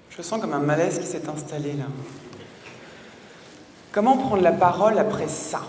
Je sens comme un malaise qui s'est installé là. Comment prendre la parole après ça?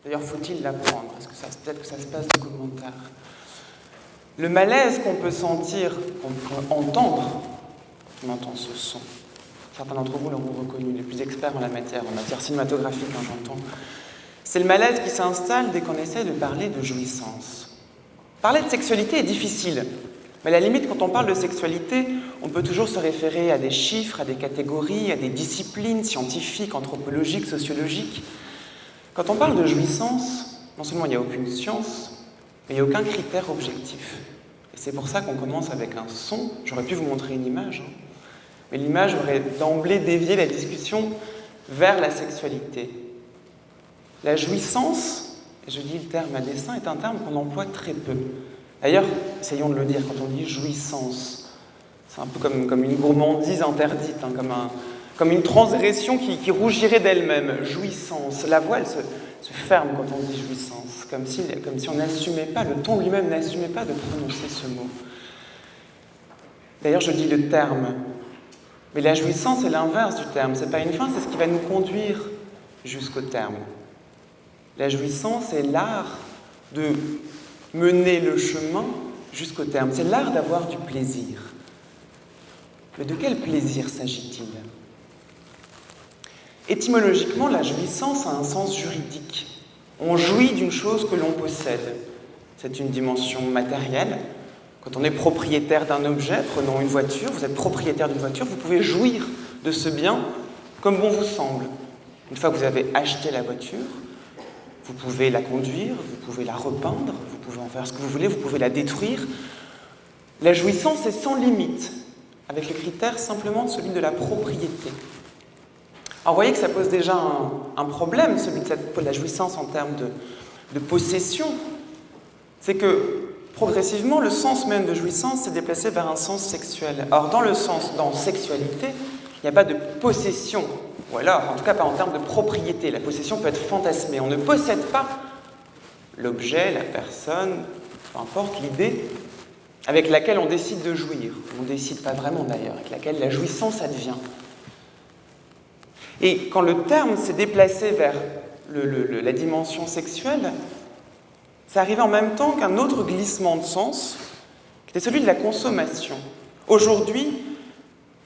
D'ailleurs, faut-il la prendre? Parce que peut-être que ça se passe de commentaires. Le malaise qu'on peut sentir, qu'on peut entendre, on entend ce son. Certains d'entre vous l'auront reconnu, les plus experts en matière cinématographique, j'entends. C'est le malaise qui s'installe dès qu'on essaie de parler de jouissance. Parler de sexualité est difficile. Mais à la limite, quand on parle de sexualité, on peut toujours se référer à des chiffres, à des catégories, à des disciplines scientifiques, anthropologiques, sociologiques. Quand on parle de jouissance, non seulement il n'y a aucune science, mais il n'y a aucun critère objectif. Et c'est pour ça qu'on commence avec un son. J'aurais pu vous montrer une image, mais l'image aurait d'emblée dévié la discussion vers la sexualité. La jouissance, et je dis le terme à dessein, est un terme qu'on emploie très peu. D'ailleurs, essayons de le dire, quand on dit jouissance, c'est un peu comme une gourmandise interdite, comme une transgression qui rougirait d'elle-même. Jouissance. La voix, elle se ferme quand on dit jouissance, comme si on n'assumait pas, le ton lui-même n'assumait pas de prononcer ce mot. D'ailleurs, je dis le terme, mais la jouissance est l'inverse du terme. C'est pas une fin, c'est ce qui va nous conduire jusqu'au terme. La jouissance est l'art de mener le chemin jusqu'au terme. C'est l'art d'avoir du plaisir. Mais de quel plaisir s'agit-il? Étymologiquement, la jouissance a un sens juridique. On jouit d'une chose que l'on possède. C'est une dimension matérielle. Quand on est propriétaire d'un objet, prenons une voiture, vous êtes propriétaire d'une voiture, vous pouvez jouir de ce bien comme bon vous semble. Une fois que vous avez acheté la voiture, vous pouvez la conduire, vous pouvez la repeindre, vous pouvez en faire ce que vous voulez, vous pouvez la détruire. La jouissance est sans limite, avec le critère simplement de celui de la propriété. Alors vous voyez que ça pose déjà un problème, celui de la jouissance en termes de possession. C'est que progressivement, le sens même de jouissance s'est déplacé vers un sens sexuel. Or, dans sexualité, il n'y a pas de possession. Ou alors, en tout cas pas en termes de propriété. La possession peut être fantasmée. On ne possède pas l'objet, la personne, peu importe, l'idée avec laquelle on décide de jouir. On ne décide pas vraiment d'ailleurs, avec laquelle la jouissance advient. Et quand le terme s'est déplacé vers la dimension sexuelle, ça arrivait en même temps qu'un autre glissement de sens, qui était celui de la consommation. Aujourd'hui,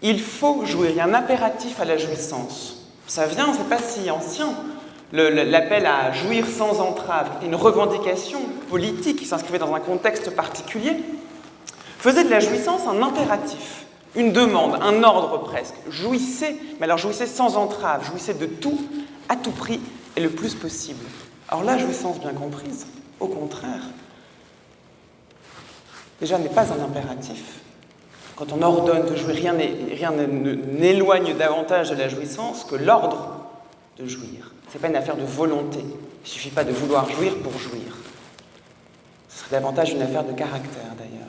il faut jouir, il y a un impératif à la jouissance. Ça vient, c'est pas si ancien. L'appel à jouir sans entrave, une revendication politique qui s'inscrivait dans un contexte particulier, faisait de la jouissance un impératif, une demande, un ordre presque. Jouissez, mais alors jouissez sans entrave, jouissez de tout, à tout prix et le plus possible. Alors la jouissance bien comprise, au contraire, déjà n'est pas un impératif. Quand on ordonne de jouir, rien n'éloigne davantage de la jouissance que l'ordre de jouir. Ce n'est pas une affaire de volonté. Il ne suffit pas de vouloir jouir pour jouir. Ce serait davantage une affaire de caractère, d'ailleurs.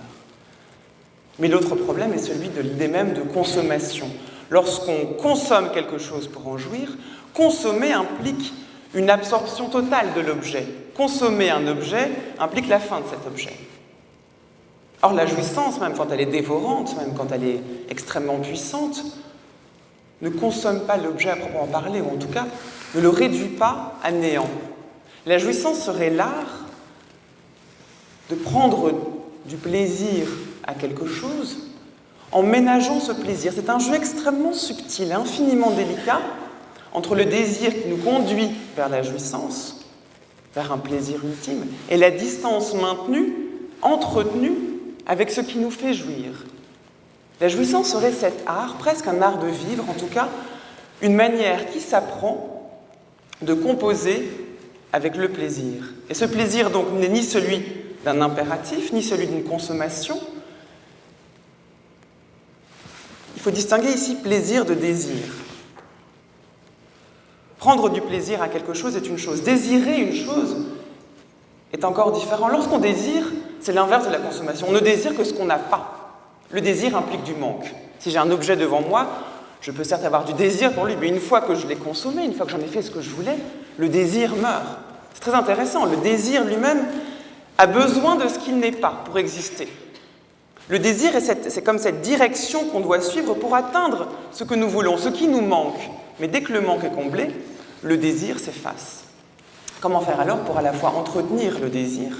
Mais l'autre problème est celui de l'idée même de consommation. Lorsqu'on consomme quelque chose pour en jouir, consommer implique une absorption totale de l'objet. Consommer un objet implique la fin de cet objet. Or, la jouissance, même quand elle est dévorante, même quand elle est extrêmement puissante, ne consomme pas l'objet à proprement parler, ou en tout cas, ne le réduit pas à néant. La jouissance serait l'art de prendre du plaisir à quelque chose en ménageant ce plaisir. C'est un jeu extrêmement subtil, infiniment délicat, entre le désir qui nous conduit vers la jouissance, vers un plaisir ultime, et la distance maintenue, entretenue, avec ce qui nous fait jouir. La jouissance serait cet art, presque un art de vivre, en tout cas, une manière qui s'apprend de composer avec le plaisir. Et ce plaisir, donc, n'est ni celui d'un impératif, ni celui d'une consommation. Il faut distinguer ici plaisir de désir. Prendre du plaisir à quelque chose est une chose. Désirer une chose est encore différent. Lorsqu'on désire, c'est l'inverse de la consommation. On ne désire que ce qu'on n'a pas. Le désir implique du manque. Si j'ai un objet devant moi, je peux certes avoir du désir pour lui, mais une fois que je l'ai consommé, une fois que j'en ai fait ce que je voulais, le désir meurt. C'est très intéressant, le désir lui-même a besoin de ce qu'il n'est pas pour exister. Le désir, c'est comme cette direction qu'on doit suivre pour atteindre ce que nous voulons, ce qui nous manque. Mais dès que le manque est comblé, le désir s'efface. Comment faire alors pour à la fois entretenir le désir,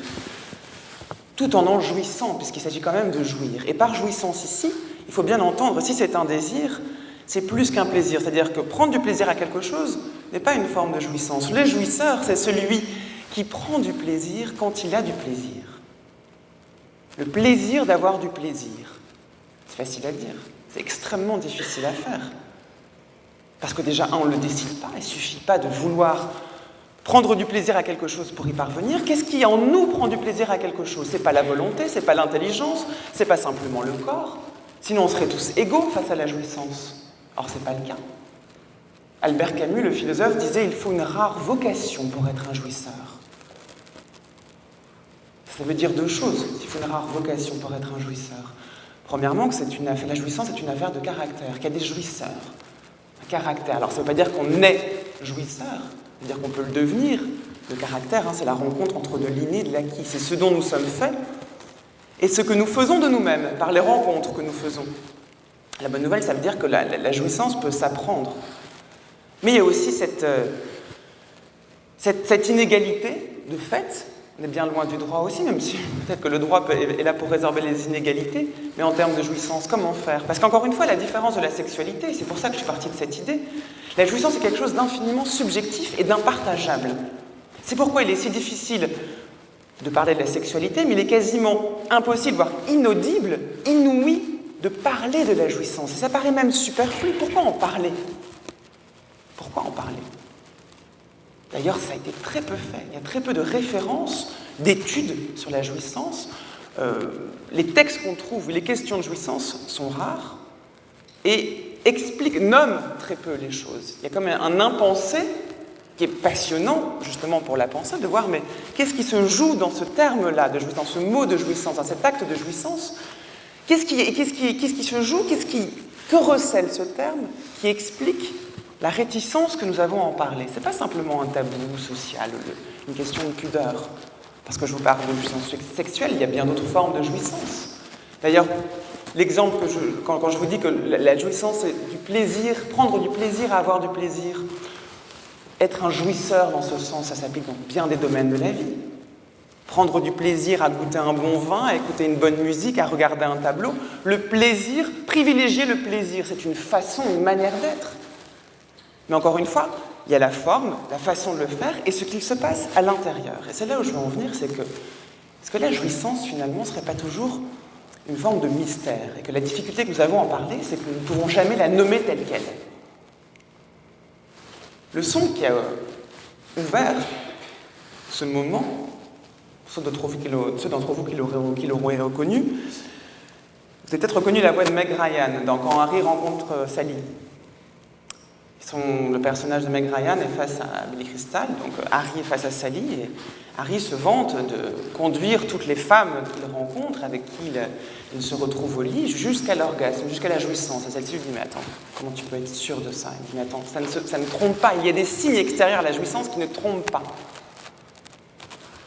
tout en jouissant, puisqu'il s'agit quand même de jouir. Et par jouissance ici, il faut bien entendre, si c'est un désir, c'est plus qu'un plaisir. C'est-à-dire que prendre du plaisir à quelque chose n'est pas une forme de jouissance. Le jouisseur, c'est celui qui prend du plaisir quand il a du plaisir. Le plaisir d'avoir du plaisir. C'est facile à dire, c'est extrêmement difficile à faire. Parce que déjà, on ne le décide pas, il ne suffit pas de vouloir prendre du plaisir à quelque chose pour y parvenir. Qu'est-ce qui en nous prend du plaisir à quelque chose? Ce n'est pas la volonté, ce n'est pas l'intelligence, ce n'est pas simplement le corps. Sinon, on serait tous égaux face à la jouissance. Or, ce n'est pas le cas. Albert Camus, le philosophe, disait « Il faut une rare vocation pour être un jouisseur ». Ça veut dire deux choses, il faut une rare vocation pour être un jouisseur. Premièrement, que la jouissance est une affaire de caractère, qu'il y a des jouisseurs. Un caractère. Alors, ça ne veut pas dire qu'on est jouisseur, ça veut dire qu'on peut le devenir. Le caractère, c'est la rencontre entre de l'inné et de l'acquis. C'est ce dont nous sommes faits et ce que nous faisons de nous-mêmes par les rencontres que nous faisons. La bonne nouvelle, ça veut dire que la jouissance peut s'apprendre. Mais il y a aussi cette inégalité de fait. On est bien loin du droit aussi, même si peut-être que le droit est là pour résorber les inégalités, mais en termes de jouissance, comment faire? Parce qu'encore une fois, la différence de la sexualité, c'est pour ça que je suis partie de cette idée, la jouissance est quelque chose d'infiniment subjectif et d'impartageable. C'est pourquoi il est si difficile de parler de la sexualité, mais il est quasiment impossible, voire inaudible, inouï, de parler de la jouissance. Et ça paraît même superflu. Pourquoi en parler? Pourquoi en parler? D'ailleurs, ça a été très peu fait. Il y a très peu de références, d'études sur la jouissance. Les textes qu'on trouve, les questions de jouissance sont rares et nomment très peu les choses. Il y a comme un impensé qui est passionnant, justement pour la pensée, de voir, mais qu'est-ce qui se joue dans ce terme-là de jouissance, ce mot de jouissance, dans cet acte de jouissance? Qu'est-ce qui se joue? Que recèle ce terme qui explique la réticence que nous avons à en parler? Ce n'est pas simplement un tabou social, une question de pudeur. Parce que je vous parle de jouissance sexuelle, il y a bien d'autres formes de jouissance. D'ailleurs, l'exemple quand je vous dis que la jouissance, c'est du plaisir, prendre du plaisir à avoir du plaisir, être un jouisseur dans ce sens, ça s'applique dans bien des domaines de la vie. Prendre du plaisir à goûter un bon vin, à écouter une bonne musique, à regarder un tableau. Le plaisir, privilégier le plaisir, c'est une façon, une manière d'être. Mais encore une fois, il y a la forme, la façon de le faire et ce qu'il se passe à l'intérieur. Et c'est là où je veux en venir, c'est que est-ce que la jouissance, finalement, ne serait pas toujours une forme de mystère? Et que la difficulté que nous avons à en parler, c'est que nous ne pouvons jamais la nommer telle qu'elle. Le son qui a ouvert ce moment, ceux d'entre vous qui l'auraient reconnu, vous avez peut-être reconnu la voix de Meg Ryan dans Quand Harry rencontre Sally. Le personnage de Meg Ryan est face à Billy Crystal, donc Harry est face à Sally, et Harry se vante de conduire toutes les femmes qu'il rencontre, avec qui il se retrouve au lit, jusqu'à l'orgasme, jusqu'à la jouissance. Et celle-ci lui dit « Mais attends, comment tu peux être sûr de ça ?» Il dit « Mais attends, ça ne trompe pas, il y a des signes extérieurs à la jouissance qui ne trompent pas. »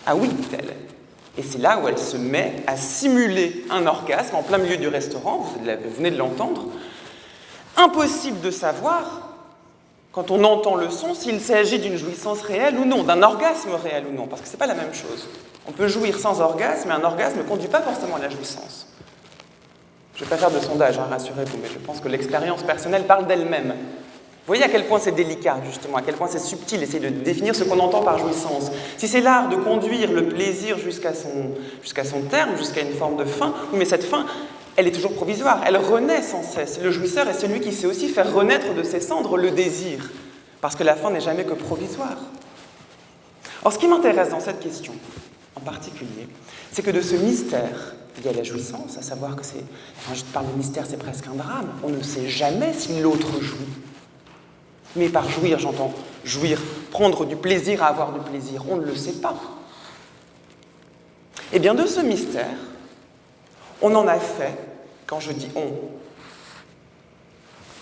« Ah oui, dit-elle. » Et c'est là où elle se met à simuler un orgasme en plein milieu du restaurant, vous venez de l'entendre. Impossible de savoir, quand on entend le son, s'il s'agit d'une jouissance réelle ou non, d'un orgasme réel ou non, parce que ce n'est pas la même chose. On peut jouir sans orgasme, mais un orgasme ne conduit pas forcément à la jouissance. Je ne vais pas faire de sondage, rassurez-vous, mais je pense que l'expérience personnelle parle d'elle-même. Vous voyez à quel point c'est délicat, justement, à quel point c'est subtil, essayer de définir ce qu'on entend par jouissance. Si c'est l'art de conduire le plaisir jusqu'à son terme, jusqu'à une forme de fin, oui, mais cette fin, elle est toujours provisoire, elle renaît sans cesse. Le jouisseur est celui qui sait aussi faire renaître de ses cendres le désir, parce que la fin n'est jamais que provisoire. Or, ce qui m'intéresse dans cette question, en particulier, c'est que de ce mystère lié à la jouissance, à savoir que c'est... Enfin, je parle de mystère, c'est presque un drame. On ne sait jamais si l'autre jouit. Mais par jouir, j'entends jouir, prendre du plaisir à avoir du plaisir. On ne le sait pas. Eh bien, de ce mystère, on en a fait, quand je dis on,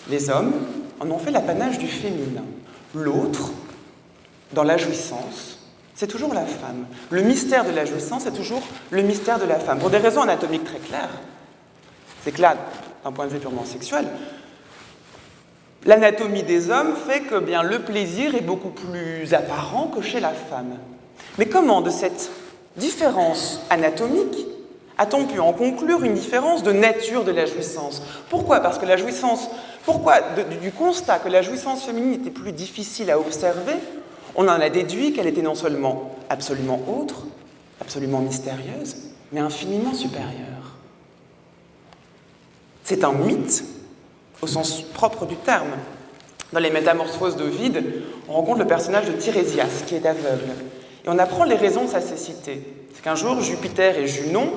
Les hommes en ont fait l'apanage du féminin. L'autre, dans la jouissance, c'est toujours la femme. Le mystère de la jouissance est toujours le mystère de la femme. Pour des raisons anatomiques très claires. C'est que là, d'un point de vue purement sexuel, l'anatomie des hommes fait que bien, le plaisir est beaucoup plus apparent que chez la femme. Mais comment, de cette différence anatomique, a-t-on pu en conclure une différence de nature de la jouissance? Pourquoi? Parce que la jouissance, du constat que la jouissance féminine était plus difficile à observer, on en a déduit qu'elle était non seulement absolument autre, absolument mystérieuse, mais infiniment supérieure. C'est un mythe, au sens propre du terme. Dans les Métamorphoses d'Ovide, on rencontre le personnage de Tirésias, qui est aveugle. Et on apprend les raisons de sa cécité. C'est qu'un jour, Jupiter et Junon,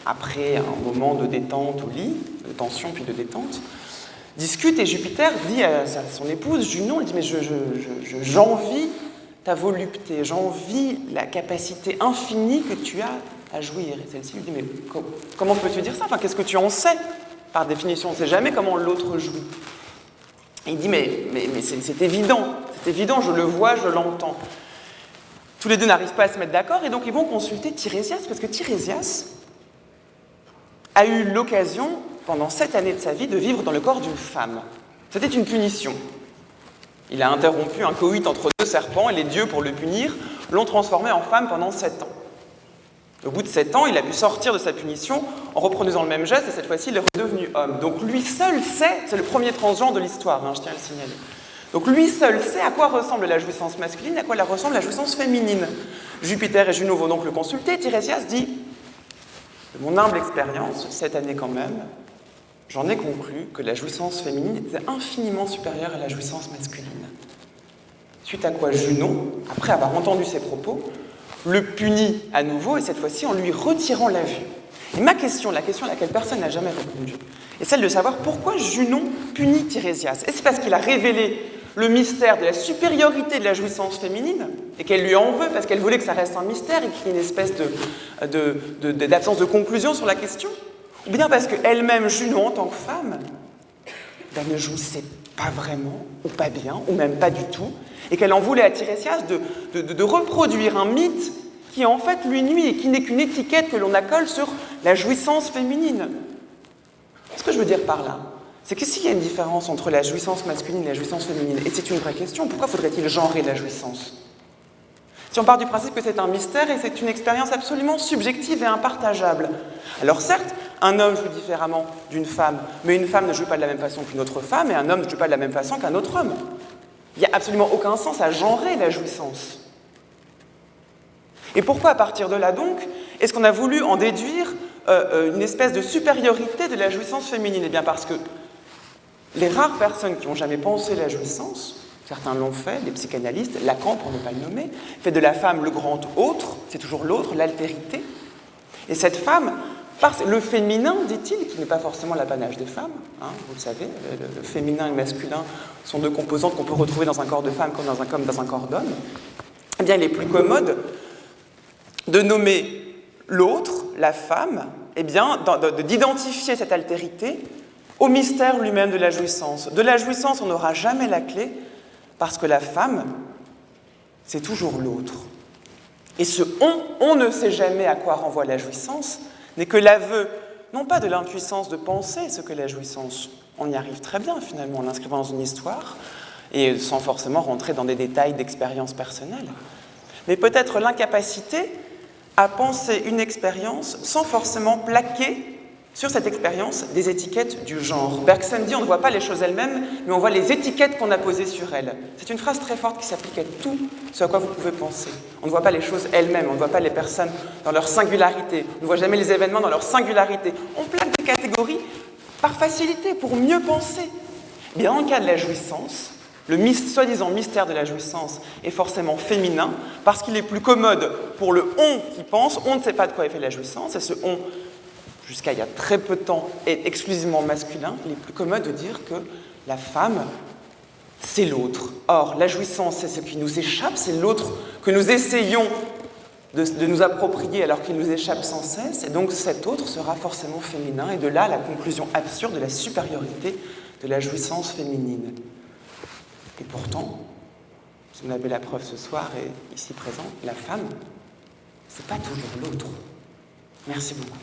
après un moment de détente au lit, de tension puis de détente, discutent et Jupiter dit à son épouse, Junon, il dit « Mais j'envie ta volupté, j'envie la capacité infinie que tu as à jouir. » Et celle-ci lui dit « Mais comment peux-tu dire ça? Enfin, qu'est-ce que tu en sais? Par définition, on ne sait jamais comment l'autre jouit. » Et il dit « Mais c'est évident, je le vois, je l'entends. » Tous les deux n'arrivent pas à se mettre d'accord et donc ils vont consulter Tirésias parce que Tirésias a eu l'occasion, pendant 7 années de sa vie, de vivre dans le corps d'une femme. C'était une punition. Il a interrompu un coït entre 2 serpents et les dieux, pour le punir, l'ont transformé en femme pendant 7 ans. Au bout de 7 ans, il a pu sortir de sa punition en reproduisant le même geste et cette fois-ci, il est redevenu homme. Donc lui seul sait, c'est le premier transgenre de l'histoire, je tiens à le signaler. Donc lui seul sait à quoi ressemble la jouissance masculine, à quoi ressemble la jouissance féminine. Jupiter et Junon vont donc le consulter. Tirésias dit « De mon humble expérience, 7 années quand même, j'en ai conclu que la jouissance féminine était infiniment supérieure à la jouissance masculine. » Suite à quoi Junon, après avoir entendu ses propos, le punit à nouveau, et cette fois-ci en lui retirant la vue. Et ma question, la question à laquelle personne n'a jamais répondu, est celle de savoir pourquoi Junon punit Tirésias. Et c'est parce qu'il a révélé le mystère de la supériorité de la jouissance féminine, et qu'elle lui en veut, parce qu'elle voulait que ça reste un mystère, et qu'il y ait une espèce d'absence de conclusion sur la question, ou bien parce qu'elle-même, Junon, en tant que femme, ne jouissait pas vraiment, ou pas bien, ou même pas du tout, et qu'elle en voulait à Tirésias de reproduire un mythe qui en fait lui nuit, et qui n'est qu'une étiquette que l'on accole sur la jouissance féminine. Ce que je veux dire par là, c'est que s'il y a une différence entre la jouissance masculine et la jouissance féminine, et c'est une vraie question, pourquoi faudrait-il genrer la jouissance? Si on part du principe que c'est un mystère et c'est une expérience absolument subjective et impartageable. Alors certes, un homme joue différemment d'une femme, mais une femme ne joue pas de la même façon qu'une autre femme, et un homme ne joue pas de la même façon qu'un autre homme. Il n'y a absolument aucun sens à genrer la jouissance. Et pourquoi, à partir de là donc, est-ce qu'on a voulu en déduire une espèce de supériorité de la jouissance féminine? Eh bien parce que les rares personnes qui n'ont jamais pensé la jouissance, certains l'ont fait, les psychanalystes, Lacan pour ne pas le nommer, fait de la femme le grand autre, c'est toujours l'autre, l'altérité. Et cette femme, le féminin, dit-il, qui n'est pas forcément l'apanage des femmes, vous le savez, le féminin et le masculin sont 2 composantes qu'on peut retrouver dans un corps de femme comme dans un corps d'homme, eh bien il est plus commode de nommer l'autre, la femme, eh bien d'identifier cette altérité au mystère lui-même de la jouissance. De la jouissance, on n'aura jamais la clé, parce que la femme, c'est toujours l'autre. Et ce on ne sait jamais à quoi renvoie la jouissance, n'est que l'aveu, non pas de l'impuissance de penser ce que la jouissance, on y arrive très bien finalement en l'inscrivant dans une histoire, et sans forcément rentrer dans des détails d'expérience personnelle, mais peut-être l'incapacité à penser une expérience sans forcément plaquer sur cette expérience des étiquettes du genre. Bergson dit « on ne voit pas les choses elles-mêmes, mais on voit les étiquettes qu'on a posées sur elles ». C'est une phrase très forte qui s'applique à tout ce à quoi vous pouvez penser. On ne voit pas les choses elles-mêmes, on ne voit pas les personnes dans leur singularité, on ne voit jamais les événements dans leur singularité. On plaque des catégories par facilité, pour mieux penser. Bien, dans le cas de la jouissance, le soi-disant mystère de la jouissance est forcément féminin, parce qu'il est plus commode pour le « on » qui pense, on ne sait pas de quoi est fait la jouissance, et ce « on » jusqu'à il y a très peu de temps, est exclusivement masculin, il est plus commode de dire que la femme, c'est l'autre. Or, la jouissance, c'est ce qui nous échappe, c'est l'autre que nous essayons de nous approprier alors qu'il nous échappe sans cesse, et donc cet autre sera forcément féminin, et de là la conclusion absurde de la supériorité de la jouissance féminine. Et pourtant, vous en avez la preuve ce soir et ici présent, la femme, c'est pas toujours l'autre. Merci beaucoup.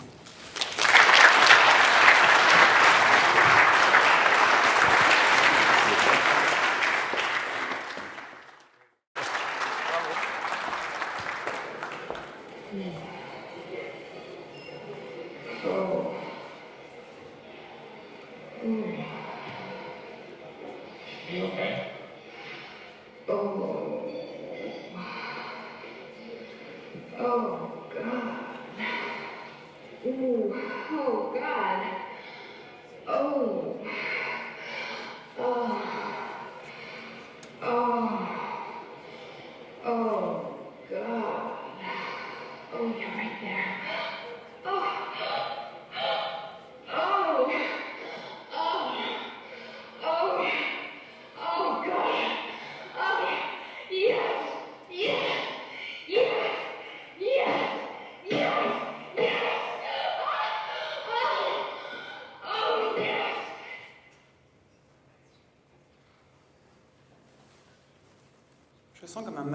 You okay? Oh, God. Ooh, oh, God. Oh, oh, oh, oh, God. Oh, you're right there. Oh, oh, oh, oh, oh, God. Oh, yes, yes, yes, yes, yes, yes. Oh, oh, yes. Je sens comme un